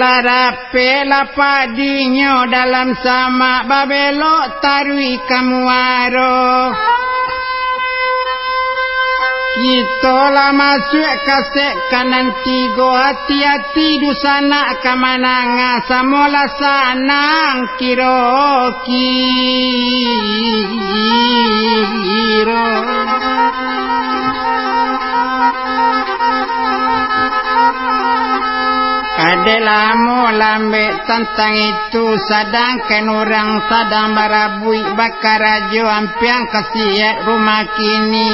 Larape lapadinyo dalam sama babelok tarui kamuaro. Kita lah masuk kasek kanan tigo hati-hati dusana kamananga samola sanang kiro. Adalah mu lambe tentang itu sedangkan orang sedang barabui bakar rajo ampiang kasiat rumah kini.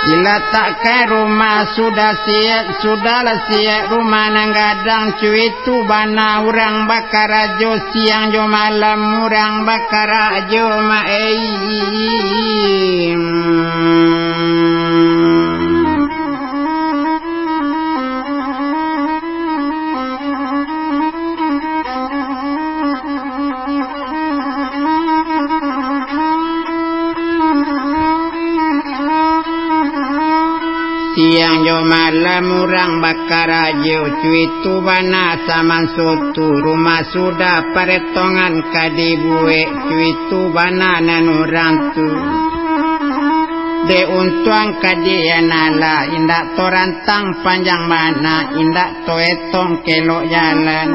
Diletakkan rumah sudah siap, sudahlah siap rumah nang gadang cuy itu bana orang bakar rajo siang jo malam orang bakar rajo siang jo malam orang bakar aja cuy tu bana saman sotu rumah sudah paretongan kadibue cuy tu bana nan orang tu de untuang kadianala indak torantang panjang mana indak toetong kelok jalan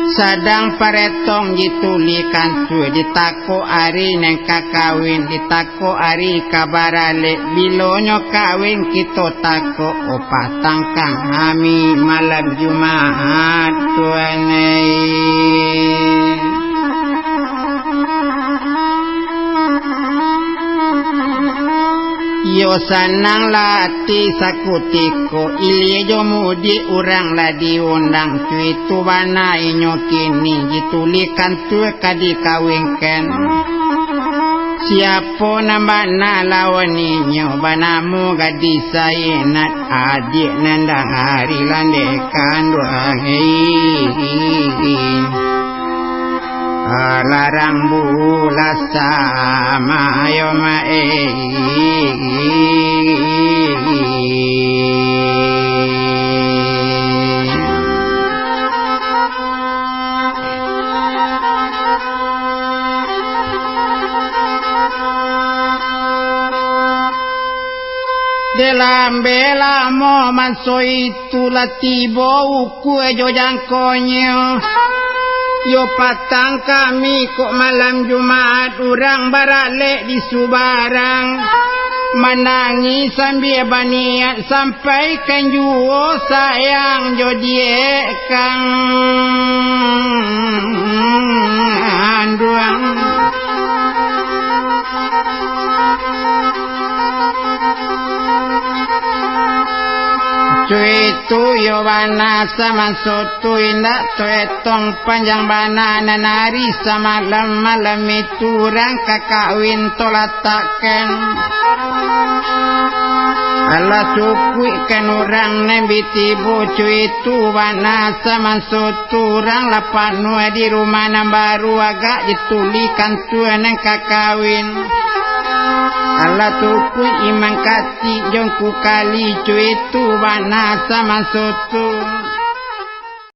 sadang paretong ditulikan tu ditako ari neng kakawin ditako ari kabarale bilonyo kawin kita tako opah tangkang hami malam Jumat tuanai. Yo sanang lati sakutiko ilie jo mudi urang la diundang cuy tu bana inyo kini ditulikan tu kadi kawinkan siapa nama lawan inyo banamu gadis sainat adik nandang hari landekan doang larang bulas sama yo mae dalam bela mo manso itu latibo uku ejo jangkonyo. Yo patang kami kok malam Jumat urang barale di Subarang menangis sambil baniat sampai kan juo sayang jodie kang anduang cuy tu yo bana sama sotu indak tuetong panjang bana nanari sama malam itu orang kakawin tolatakan Allah cukui kan orang nabi tibu cuy tu bana sama sotu orang lapan nua di rumah nan baru agak ditulikan tuan kakawin Allah tukui imang kati jongku kali cuy tu bana sama sotu